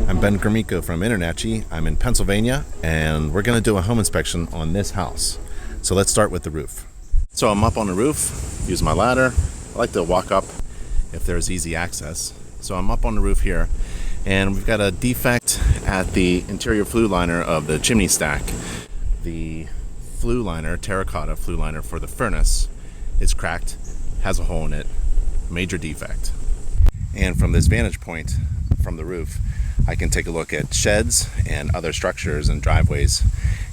I'm Ben Gromiko from InterNACHI. I'm in Pennsylvania, and we're going to do a home inspection on this house. So let's start with the roof. So I'm up on the roof, use my ladder. I like to walk up if there's easy access. So I'm up on the roof here, and we've got a defect at the interior flue liner of the chimney stack. The flue liner, terracotta flue liner for the furnace, is cracked, has a hole in it, major defect. And from this vantage point from the roof, I can take a look at sheds and other structures and driveways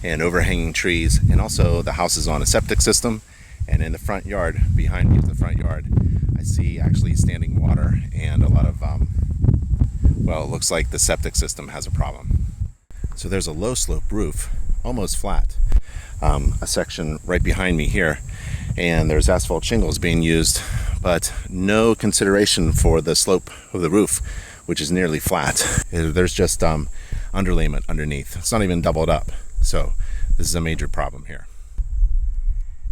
and overhanging trees. And also the house is on a septic system, and in the front yard, behind me is the front yard, I see actually standing water and a lot of, well, it looks like the septic system has a problem. So there's a low slope roof, almost flat, a section right behind me here, and there's asphalt shingles being used, but no consideration for the slope of the roof, which is nearly flat. There's just underlayment underneath. It's not even doubled up. So this is a major problem here.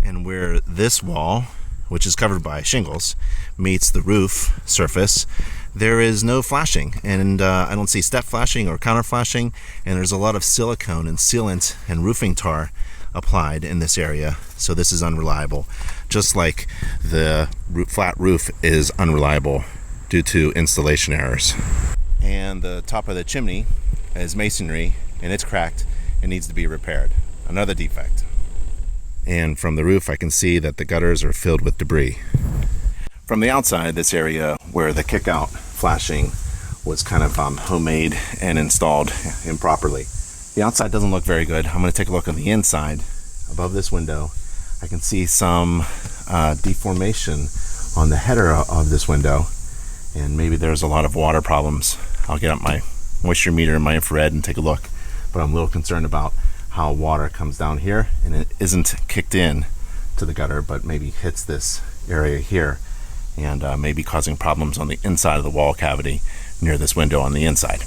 And where this wall, which is covered by shingles, meets the roof surface, there is no flashing. And I don't see step flashing or counter flashing. And there's a lot of silicone and sealant and roofing tar applied in this area. So this is unreliable. Just like the flat roof is unreliable due to installation errors. And the top of the chimney is masonry, and it's cracked and needs to be repaired. Another defect. And from the roof I can see that the gutters are filled with debris. From the outside, this area where the kick-out flashing was kind of homemade and installed improperly. The outside doesn't look very good. I'm going to take a look on the inside. Above this window, I can see some deformation on the header of this window. And maybe there's a lot of water problems. I'll get out my moisture meter and my infrared and take a look. But I'm a little concerned about how water comes down here and it isn't kicked in to the gutter, but maybe hits this area here and maybe causing problems on the inside of the wall cavity near this window on the inside.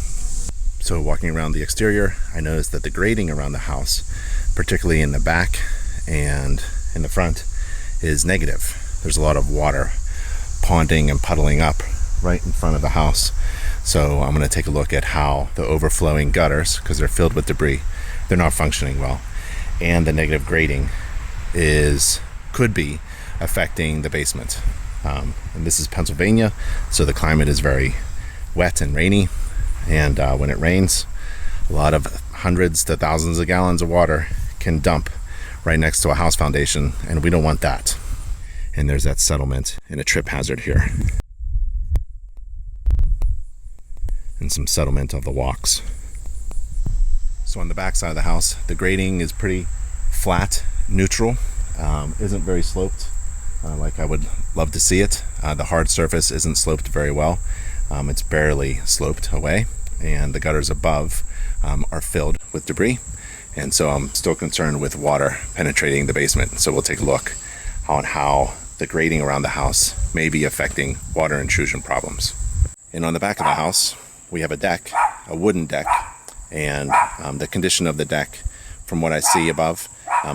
So walking around the exterior, I noticed that the grading around the house, particularly in the back and in the front, is negative. There's a lot of water ponding and puddling up right in front of the house. So I'm going to take a look at how the overflowing gutters, because they're filled with debris, they're not functioning well, and the negative grading could be affecting the basement. And this is Pennsylvania, so the climate is very wet and rainy, and when it rains, a lot of hundreds to thousands of gallons of water can dump right next to a house foundation, and we don't want that. And there's that settlement and a trip hazard here. And some settlement of the walks. So on the back side of the house, the grading is pretty flat, neutral, isn't very sloped like I would love to see it. The hard surface isn't sloped very well. It's barely sloped away, and the gutters above are filled with debris. And so I'm still concerned with water penetrating the basement. So we'll take a look on how the grading around the house may be affecting water intrusion problems. And on the back of the house, we have a deck, a wooden deck, and the condition of the deck, from what I see above,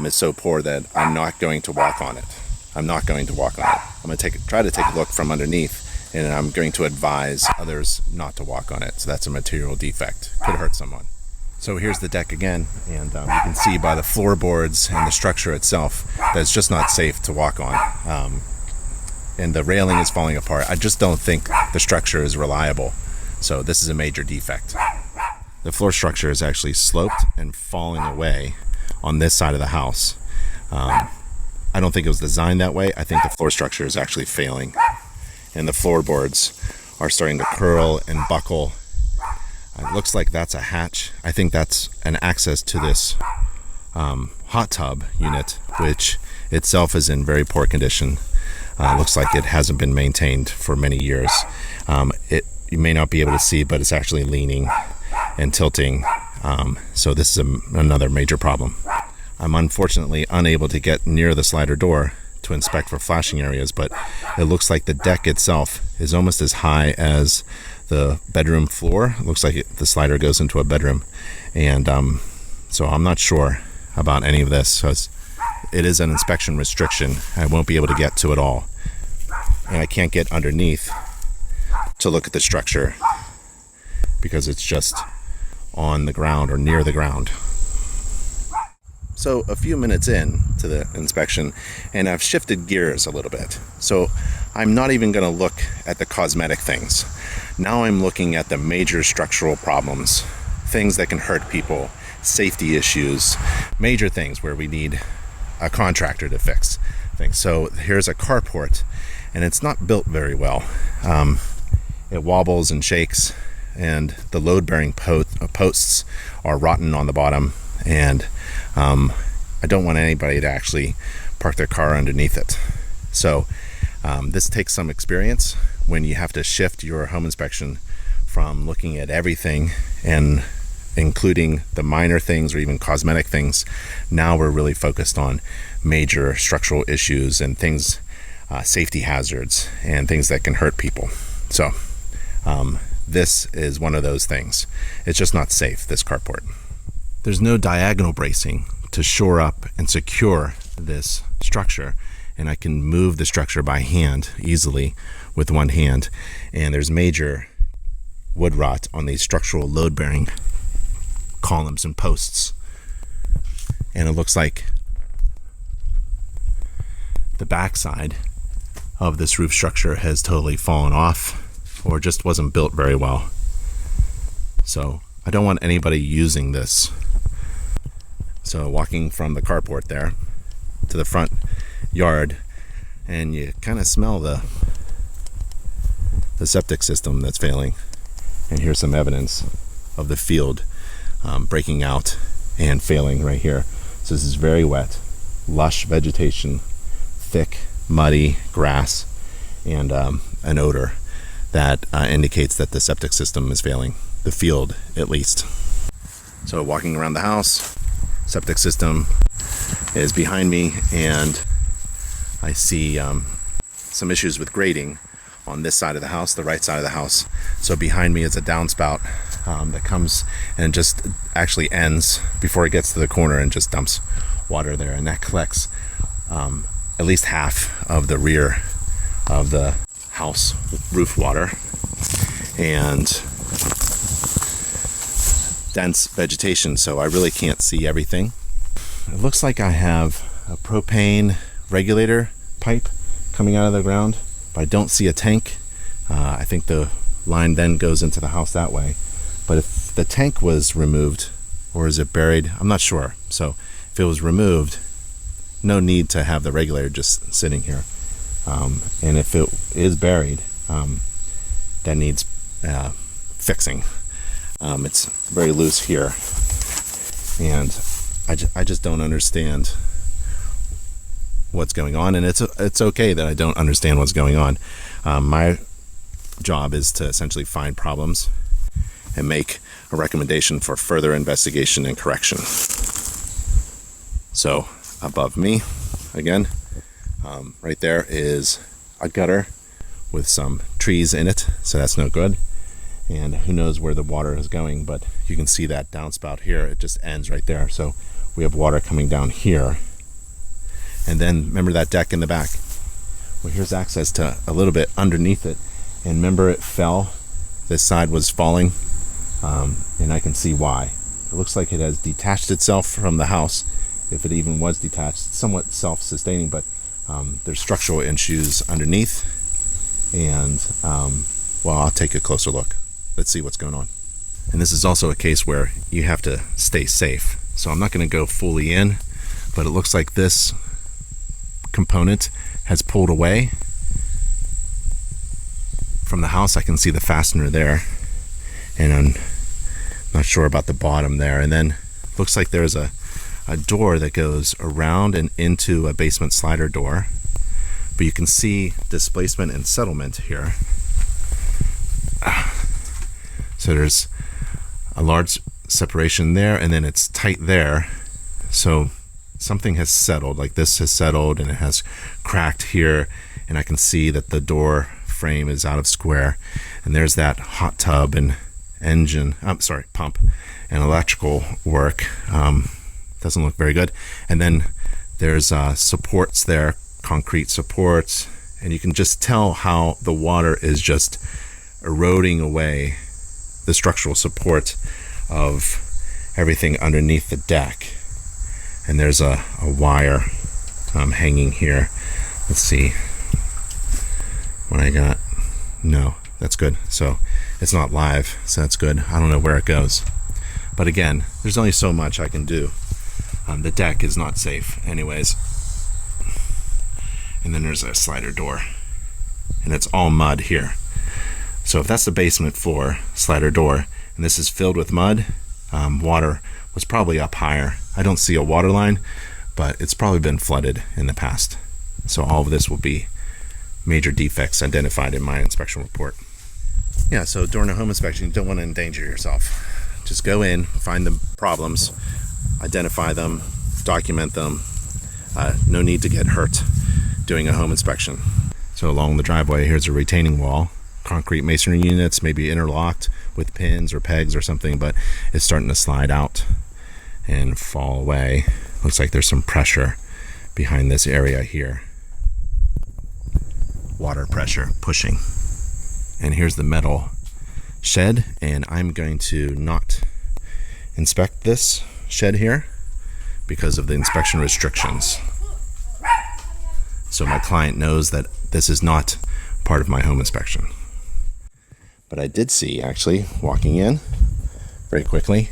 is so poor that I'm not going to walk on it. I'm not going to walk on it. I'm going to try to take a look from underneath, and I'm going to advise others not to walk on it. So that's a material defect. Could hurt someone. So here's the deck again, and you can see by the floorboards and the structure itself that it's just not safe to walk on. And the railing is falling apart. I just don't think the structure is reliable. So this is a major defect. The floor structure is actually sloped and falling away on this side of the house. I don't think it was designed that way. I think the floor structure is actually failing. And the floorboards are starting to curl and buckle. It looks like that's a hatch. I think that's an access to this hot tub unit, which itself is in very poor condition. Looks like it hasn't been maintained for many years. You may not be able to see, but it's actually leaning and tilting. So this is another major problem. I'm unfortunately unable to get near the slider door to inspect for flashing areas, but it looks like the deck itself is almost as high as the bedroom floor. It looks like the slider goes into a bedroom. And so I'm not sure about any of this, because it is an inspection restriction. I won't be able to get to it all. and I can't get underneath to look at the structure because it's just on the ground or near the ground. So a few minutes in to the inspection, and I've shifted gears a little bit. So I'm not even going to look at the cosmetic things. Now I'm looking at the major structural problems, things that can hurt people, safety issues, major things where we need a contractor to fix things. So here's a carport, and it's not built very well. It wobbles and shakes, and the load-bearing posts are rotten on the bottom, and I don't want anybody to actually park their car underneath it. So this takes some experience when you have to shift your home inspection from looking at everything and including the minor things or even cosmetic things. Now we're really focused on major structural issues and things, safety hazards and things that can hurt people. So this is one of those things. It's just not safe, this carport. There's no diagonal bracing to shore up and secure this structure, and I can move the structure by hand easily with one hand, and there's major wood rot on these structural load-bearing columns and posts, and it looks like the backside of this roof structure has totally fallen off or just wasn't built very well. So I don't want anybody using this. So walking from the carport there to the front yard, and you kind of smell the septic system that's failing. And here's some evidence of the field breaking out and failing right here. So this is very wet, lush vegetation, thick, muddy grass, and an odor that indicates that the septic system is failing, the field at least. So walking around the house, septic system is behind me, and I see some issues with grading on this side of the house, the right side of the house. So behind me is a downspout that comes and just actually ends before it gets to the corner and just dumps water there, and that collects at least half of the rear of the house roof water, and dense vegetation, so I really can't see everything. It looks like I have a propane regulator pipe coming out of the ground, but I don't see a tank. I think the line then goes into the house that way. But if the tank was removed, or is it buried? I'm not sure. So if it was removed, no need to have the regulator just sitting here. And if it is buried, that needs fixing. It's very loose here, and I just don't understand what's going on, and it's okay that I don't understand what's going on. My job is to essentially find problems and make a recommendation for further investigation and correction. So above me, again, right there is a gutter with some trees in it, so that's no good. And who knows where the water is going, but you can see that downspout here, it just ends right there. So we have water coming down here. And then remember that deck in the back? Well, here's access to a little bit underneath it. And remember it fell? This side was falling, and I can see why. It looks like it has detached itself from the house, if it even was detached. It's somewhat self-sustaining, but there's structural issues underneath. And, well, I'll take a closer look. Let's see what's going on. And this is also a case where you have to stay safe. So I'm not going to go fully in, but it looks like this component has pulled away from the house. I can see the fastener there, and I'm not sure about the bottom there. And then looks like there's a door that goes around and into a basement slider door, but you can see displacement and settlement here. So there's a large separation there, and then it's tight there. So something has settled, like this has settled, and it has cracked here, and I can see that the door frame is out of square. And there's that hot tub and pump and electrical work. Doesn't look very good. And then there's supports there, concrete supports, and you can just tell how the water is just eroding away the structural support of everything underneath the deck. And there's a wire hanging here. Let's see what I got. No, that's good. So it's not live, so that's good. I don't know where it goes. But again, there's only so much I can do. The deck is not safe anyways. And then there's a slider door. And it's all mud here. So if that's the basement floor, slider door, and this is filled with mud, water was probably up higher. I don't see a water line, but it's probably been flooded in the past. So all of this will be major defects identified in my inspection report. Yeah, so during a home inspection, you don't want to endanger yourself. Just go in, find the problems, identify them, document them. No need to get hurt doing a home inspection. So along the driveway, here's a retaining wall. Concrete masonry units, maybe interlocked with pins or pegs or something, but it's starting to slide out and fall away. Looks like there's some pressure behind this area here. Water pressure pushing. And here's the metal shed, and I'm going to not inspect this shed here because of the inspection restrictions. So my client knows that this is not part of my home inspection. But I did see, actually, walking in very quickly,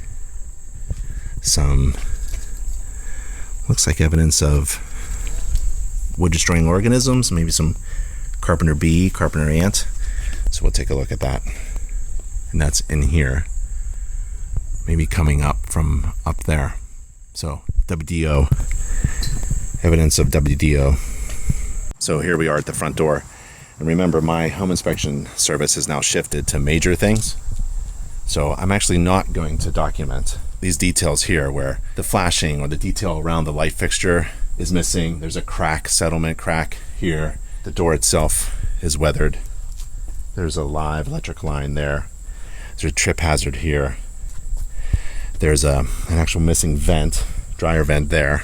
some, looks like evidence of wood destroying organisms, maybe some carpenter bee, carpenter ant. So we'll take a look at that. And that's in here, maybe coming up from up there. So WDO, evidence of WDO. So here we are at the front door. And remember, my home inspection service has now shifted to major things. So I'm actually not going to document these details here where the flashing or the detail around the light fixture is missing. There's a crack, settlement crack here. The door itself is weathered. There's a live electric line there. There's a trip hazard here. There's an actual missing vent, dryer vent there.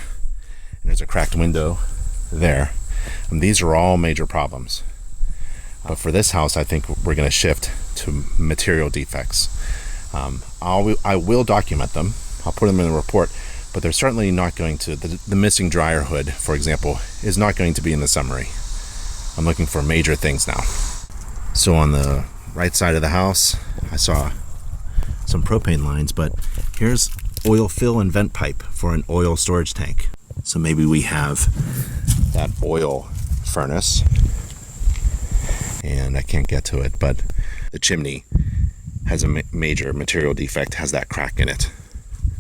And there's a cracked window there. And these are all major problems. But for this house, I think we're going to shift to material defects. I will document them. I'll put them in the report, but they're certainly not going to, the missing dryer hood, for example, is not going to be in the summary. I'm looking for major things now. So on the right side of the house, I saw some propane lines, but here's oil fill and vent pipe for an oil storage tank. So maybe we have that oil furnace, and I can't get to it, but the chimney has a major material defect, has that crack in it.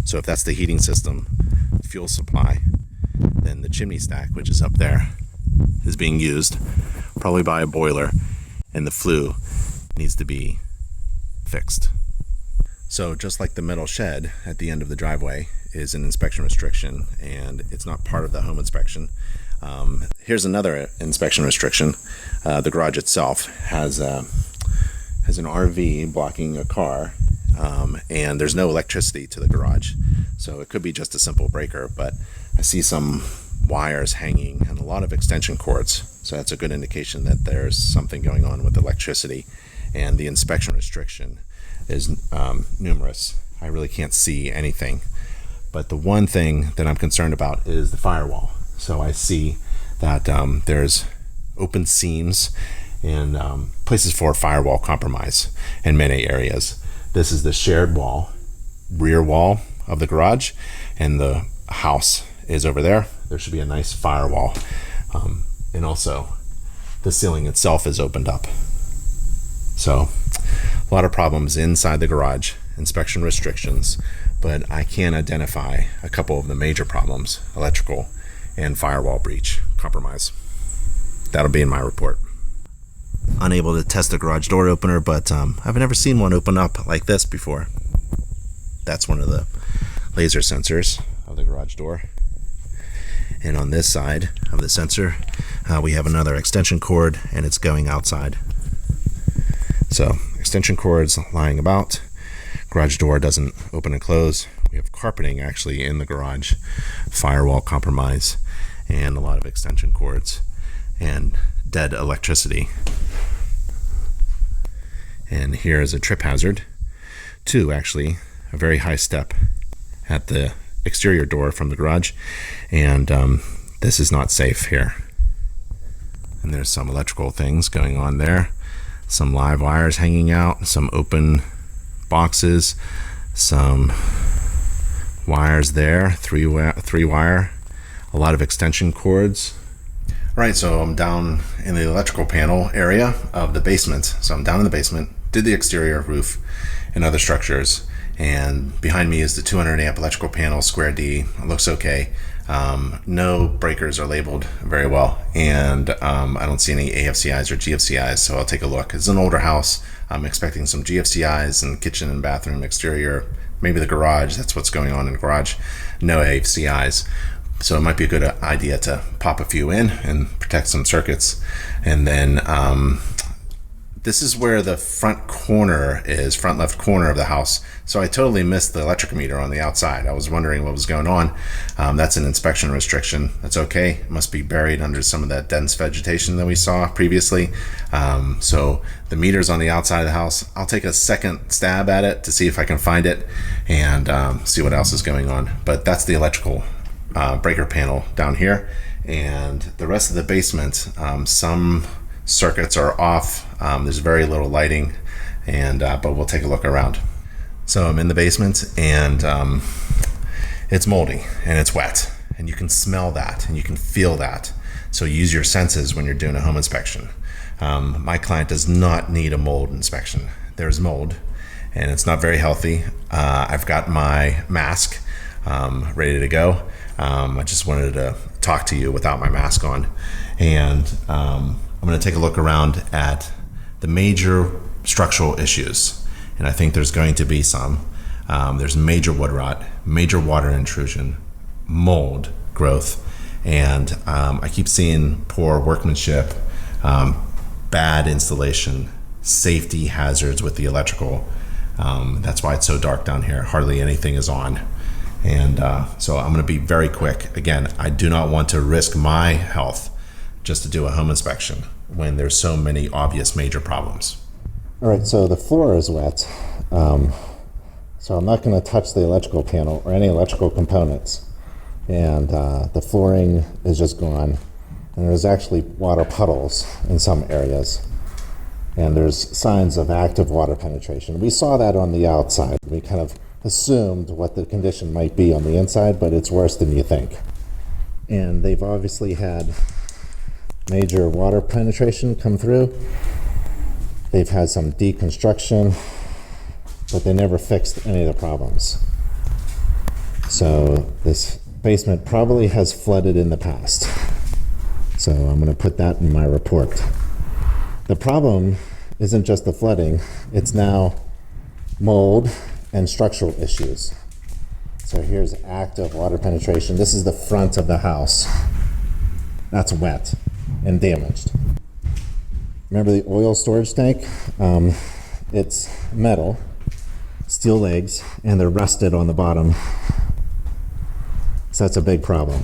So if that's the heating system, fuel supply, then the chimney stack, which is up there, is being used probably by a boiler, and the flue needs to be fixed. So just like the metal shed at the end of the driveway is an inspection restriction, and it's not part of the home inspection. Here's another inspection restriction. The garage itself has an RV blocking a car, and there's no electricity to the garage. So it could be just a simple breaker, but I see some wires hanging and a lot of extension cords. So that's a good indication that there's something going on with electricity, and the inspection restriction is numerous. I really can't see anything. But the one thing that I'm concerned about is the firewall. So I see that there's open seams and places for firewall compromise in many areas. This is the shared wall, rear wall of the garage, and the house is over there. There should be a nice firewall. And also the ceiling itself is opened up. So a lot of problems inside the garage, inspection restrictions, but I can identify a couple of the major problems: electrical and firewall breach compromise. That'll be in my report. Unable to test the garage door opener, but I've never seen one open up like this before. That's one of the laser sensors of the garage door. And on this side of the sensor, we have another extension cord, and it's going outside. So extension cords lying about. Garage door doesn't open and close. We have carpeting actually in the garage, firewall compromise, and a lot of extension cords. And dead electricity. And here is a trip hazard. 2, actually, a very high step at the exterior door from the garage, and this is not safe here. And there's some electrical things going on there, some live wires hanging out, some open boxes, some wires there, three wire, a lot of extension cords. All right, so I'm down in the electrical panel area of the basement. So I'm down in the basement, did the exterior roof and other structures, and behind me is the 200 amp electrical panel, square D. It looks okay. No breakers are labeled very well, and I don't see any AFCIs or GFCIs, so I'll take a look. It's an older house. I'm expecting some GFCIs in kitchen and bathroom exterior, maybe the garage. That's what's going on in the garage. No AFCIs. So it might be a good idea to pop a few in and protect some circuits. And then this is where the front corner is, front left corner of the house. So I totally missed the electric meter on the outside. I was wondering what was going on. That's an inspection restriction. That's okay. It must be buried under some of that dense vegetation that we saw previously. So the meter's on the outside of the house. I'll take a second stab at it to see if I can find it and see what else is going on. But that's the electrical breaker panel down here. And the rest of the basement, some circuits are off. There's very little lighting, and but we'll take a look around. So I'm in the basement, and it's moldy and it's wet, and you can smell that and you can feel that. So use your senses when you're doing a home inspection. My client does not need a mold inspection. There's mold, and it's not very healthy. I've got my mask ready to go. I just wanted to talk to you without my mask on, and I'm going to take a look around at the major structural issues, and I think there's going to be some. There's major wood rot, major water intrusion, mold growth, and I keep seeing poor workmanship, bad installation, safety hazards with the electrical. That's why it's so dark down here. Hardly anything is on. And so I'm going to be very quick. Again, I do not want to risk my health just to do a home inspection when there's so many obvious major problems. All right, so the floor is wet. So I'm not going to touch the electrical panel or any electrical components. And the flooring is just gone. And there's actually water puddles in some areas. And there's signs of active water penetration. We saw that on the outside. We kind of assumed what the condition might be on the inside, but it's worse than you think. And they've obviously had major water penetration come through. They've had some deconstruction, but they never fixed any of the problems. So this basement probably has flooded in the past. So I'm going to put that in my report. The problem isn't just the flooding, it's now mold and structural issues. So here's active water penetration. This is the front of the house. That's wet and damaged. Remember the oil storage tank? It's metal, steel legs, and they're rusted on the bottom. So that's a big problem.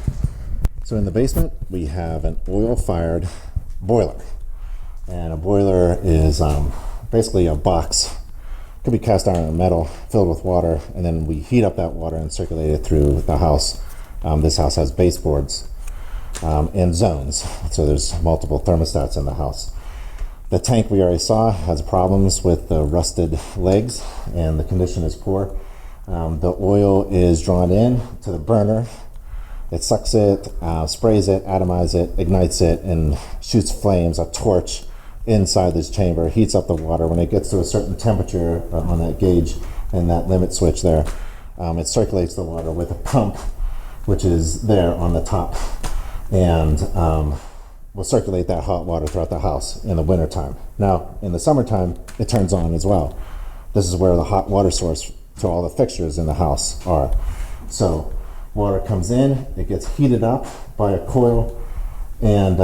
So in the basement, we have an oil-fired boiler. And a boiler is basically a box. It could be cast iron or metal filled with water, and then we heat up that water and circulate it through the house. This house has baseboards and zones, so there's multiple thermostats in the house. The tank we already saw has problems with the rusted legs, and the condition is poor. The oil is drawn in to the burner. It sucks it, sprays it, atomizes it, ignites it, and shoots flames, a torch, inside this chamber, heats up the water. When it gets to a certain temperature on that gauge and that limit switch there, it circulates the water with a pump, which is there on the top, and will circulate that hot water throughout the house in the wintertime. Now, in the summertime, it turns on as well. This is where the hot water source to all the fixtures in the house are. So water comes in, it gets heated up by a coil, and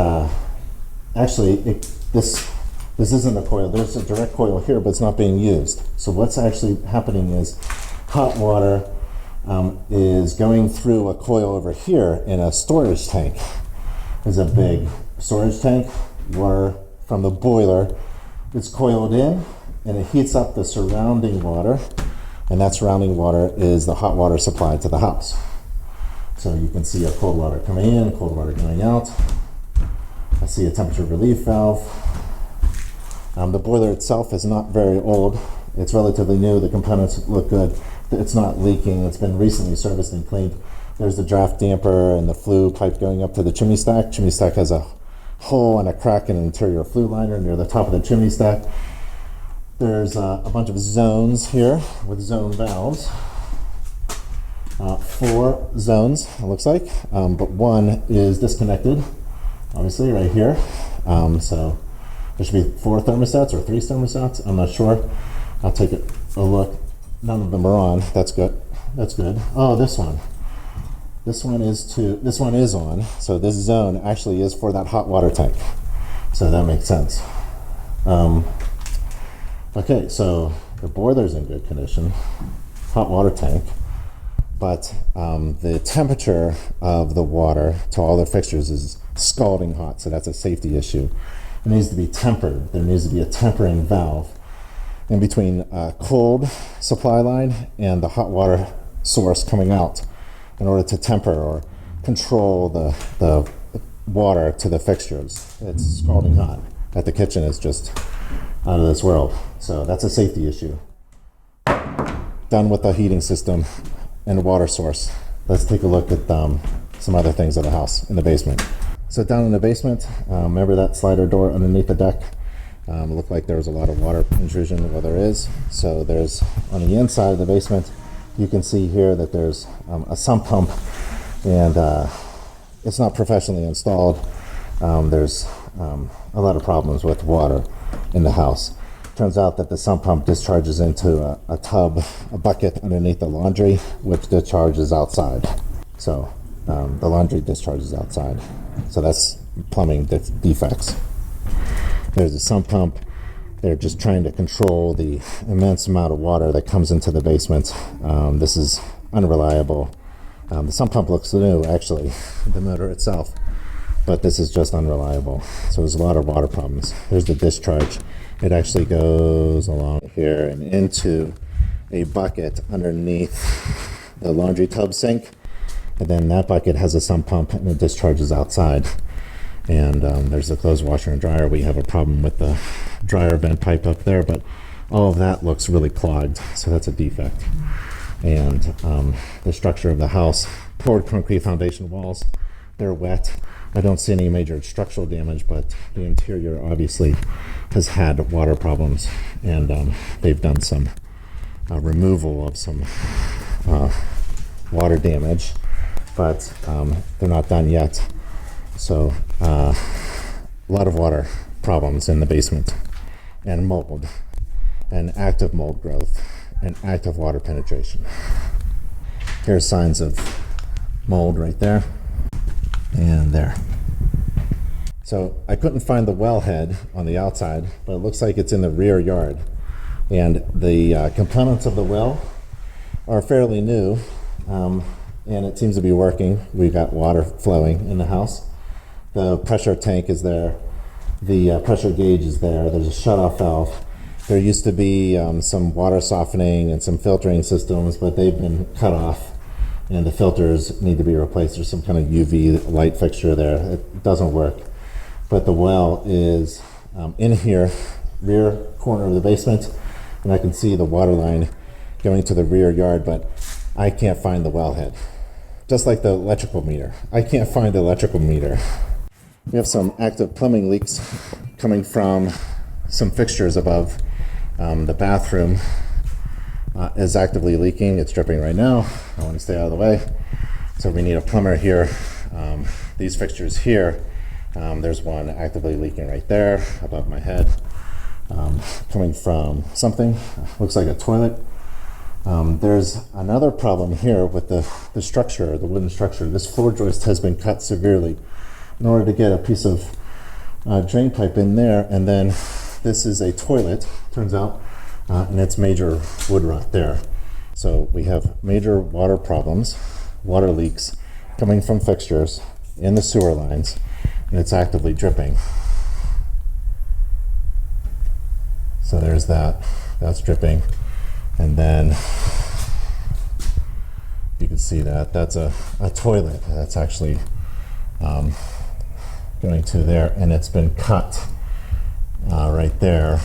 actually, this isn't a coil. There's a direct coil here, but it's not being used. So what's actually happening is hot water is going through a coil over here in a storage tank. There's a big storage tank water from the boiler is coiled in, and it heats up the surrounding water, and that surrounding water is the hot water supply to the house. So you can see a cold water coming in, cold water going out. I see a temperature relief valve. The boiler itself is not very old. It's relatively new. The components look good. It's not leaking. It's been recently serviced and cleaned. There's the draft damper and the flue pipe going up to the chimney stack. Chimney stack has a hole and a crack in the interior flue liner near the top of the chimney stack. There's a bunch of zones here with zone valves. 4 zones, it looks like, but one is disconnected, obviously, right here. So there should be 4 thermostats or 3 thermostats. I'm not sure. I'll take a look. None of them are on. That's good. That's good. Oh, this one. This one is on. So this zone actually is for that hot water tank. So that makes sense. Okay, so the boiler's in good condition. Hot water tank. But the temperature of the water to all the fixtures is scalding hot, so that's a safety issue. It needs to be tempered. There needs to be a tempering valve in between a cold supply line and the hot water source coming out in order to temper or control the water to the fixtures. It's scalding hot. At the kitchen, it's just out of this world. So that's a safety issue. Done with the heating system and the water source. Let's take a look at some other things of the house in the basement. So down in the basement, remember that slider door underneath the deck? It looked like there was a lot of water intrusion. Well, there is. So there's, on the inside of the basement, you can see here that there's a sump pump, and it's not professionally installed. There's a lot of problems with water in the house. Turns out that the sump pump discharges into a tub, a bucket underneath the laundry, which discharges outside. So the laundry discharges outside. So that's plumbing defects. There's a sump pump. They're just trying to control the immense amount of water that comes into the basement. This is unreliable. The sump pump looks new, actually, the motor itself, but this is just unreliable. So there's a lot of water problems. There's the discharge. It actually goes along here and into a bucket underneath the laundry tub sink, and then that bucket has a sump pump and it discharges outside. And there's the clothes washer and dryer. We have a problem with the dryer vent pipe up there, but all of that looks really clogged, so that's a defect. And the structure of the house, poured concrete foundation walls, they're wet. I don't see any major structural damage, but the interior obviously has had water problems, and they've done some removal of some water damage, but they're not done yet. So a lot of water problems in the basement, and mold, and active mold growth, and active water penetration. Here's signs of mold right there and there. So I couldn't find the wellhead on the outside, but it looks like it's in the rear yard. And the components of the well are fairly new, and it seems to be working. We've got water flowing in the house. The pressure tank is there. The pressure gauge is there. There's a shutoff valve. There used to be some water softening and some filtering systems, but they've been cut off, and the filters need to be replaced. There's some kind of UV light fixture there. It doesn't work. But the well is in here, rear corner of the basement, and I can see the water line going to the rear yard, but I can't find the wellhead. Just like the electrical meter. I can't find the electrical meter. We have some active plumbing leaks coming from some fixtures above. The bathroom is actively leaking. It's dripping right now. I want to stay out of the way. So we need a plumber here. These fixtures here, there's one actively leaking right there above my head. Coming from something, looks like a toilet. There's another problem here with the structure, the wooden structure. This floor joist has been cut severely in order to get a piece of drain pipe in there, and then this is a toilet, turns out, and it's major wood rot there. So we have major water problems, water leaks coming from fixtures in the sewer lines, and it's actively dripping. So there's that. That's dripping. And then you can see that that's a toilet that's actually going to there, and it's been cut right there.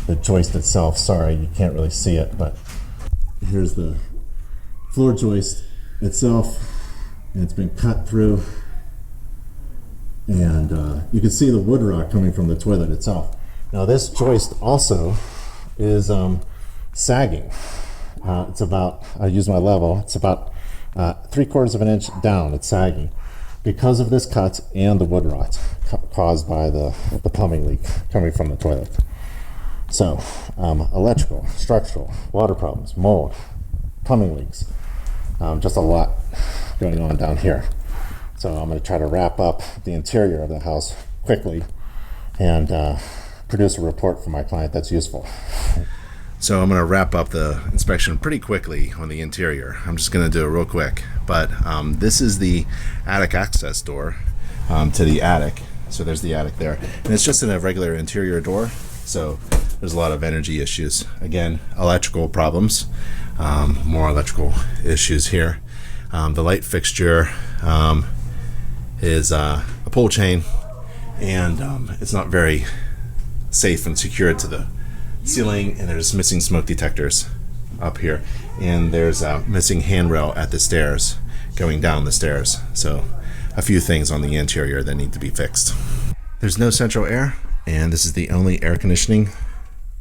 The joist itself, sorry, you can't really see it, but here's the floor joist itself, and it's been cut through, and you can see the wood rot coming from the toilet itself. Now this joist also is sagging. It's about, I use my level, it's about 3/4 of an inch down. It's sagging because of this cut and the wood rot caused by the plumbing leak coming from the toilet. So electrical, structural, water problems, mold, plumbing leaks, just a lot going on down here. So I'm going to try to wrap up the interior of the house quickly and produce a report for my client that's useful. So I'm going to wrap up the inspection pretty quickly on the interior. I'm just going to do it real quick. But this is the attic access door to the attic. So there's the attic there. And it's just in a regular interior door. So there's a lot of energy issues. Again, electrical problems. More electrical issues here. The light fixture is a pull chain. And it's not very safe and secured to the ceiling, and there's missing smoke detectors up here, and there's a missing handrail at the stairs going down the stairs. So a few things on the interior that need to be fixed. There's no central air, and this is the only air conditioning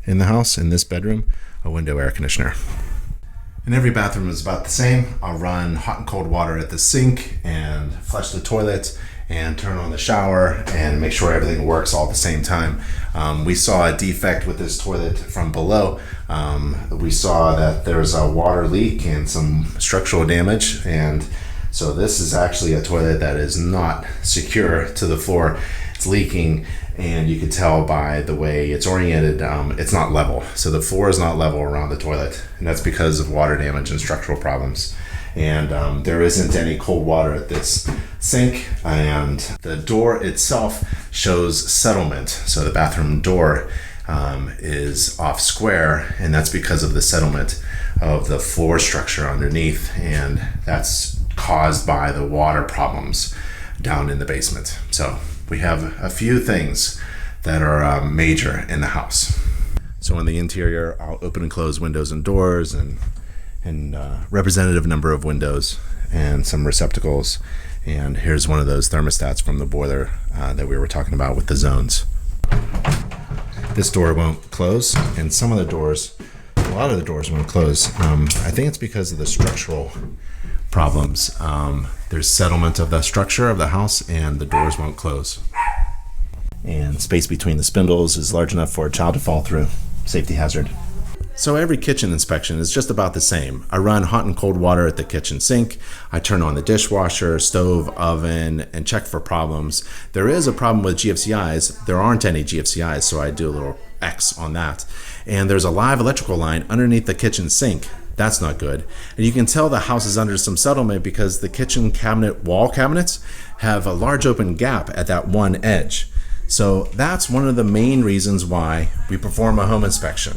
in the house. In this bedroom, a window air conditioner. And every bathroom is about the same. I'll run hot and cold water at the sink and flush the toilet and turn on the shower and make sure everything works all at the same time. We saw a defect with this toilet from below. We saw that there's a water leak and some structural damage, and so this is actually a toilet that is not secure to the floor. It's leaking, and you can tell by the way it's oriented, it's not level. So the floor is not level around the toilet, and that's because of water damage and structural problems. And there isn't any cold water at this sink, and the door itself shows settlement. So the bathroom door is off square, and that's because of the settlement of the floor structure underneath, and that's caused by the water problems down in the basement. So we have a few things that are major in the house. So in the interior, I'll open and close windows and doors, and representative number of windows and some receptacles. And here's one of those thermostats from the boiler that we were talking about with the zones. This door won't close, and some of the doors, a lot of the doors won't close. I think it's because of the structural problems. There's settlement of the structure of the house, and the doors won't close. And space between the spindles is large enough for a child to fall through. Safety hazard. So every kitchen inspection is just about the same. I run hot and cold water at the kitchen sink. I turn on the dishwasher, stove, oven, and check for problems. There is a problem with GFCIs. There aren't any GFCIs, so I do a little X on that. And there's a live electrical line underneath the kitchen sink. That's not good. And you can tell the house is under some settlement because the kitchen cabinet wall cabinets have a large open gap at that one edge. So that's one of the main reasons why we perform a home inspection.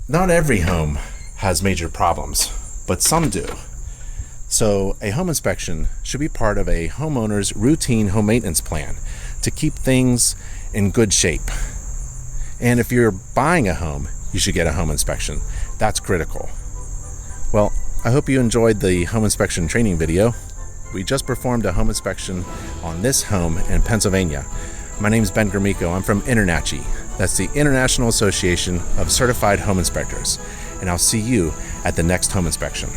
Not every home has major problems, but some do. So a home inspection should be part of a homeowner's routine home maintenance plan to keep things in good shape. And if you're buying a home, you should get a home inspection. That's critical. Well, I hope you enjoyed the home inspection training video. We just performed a home inspection on this home in Pennsylvania. My name is Ben Gromiko. I'm from InterNACHI. That's the International Association of Certified Home Inspectors. And I'll see you at the next home inspection.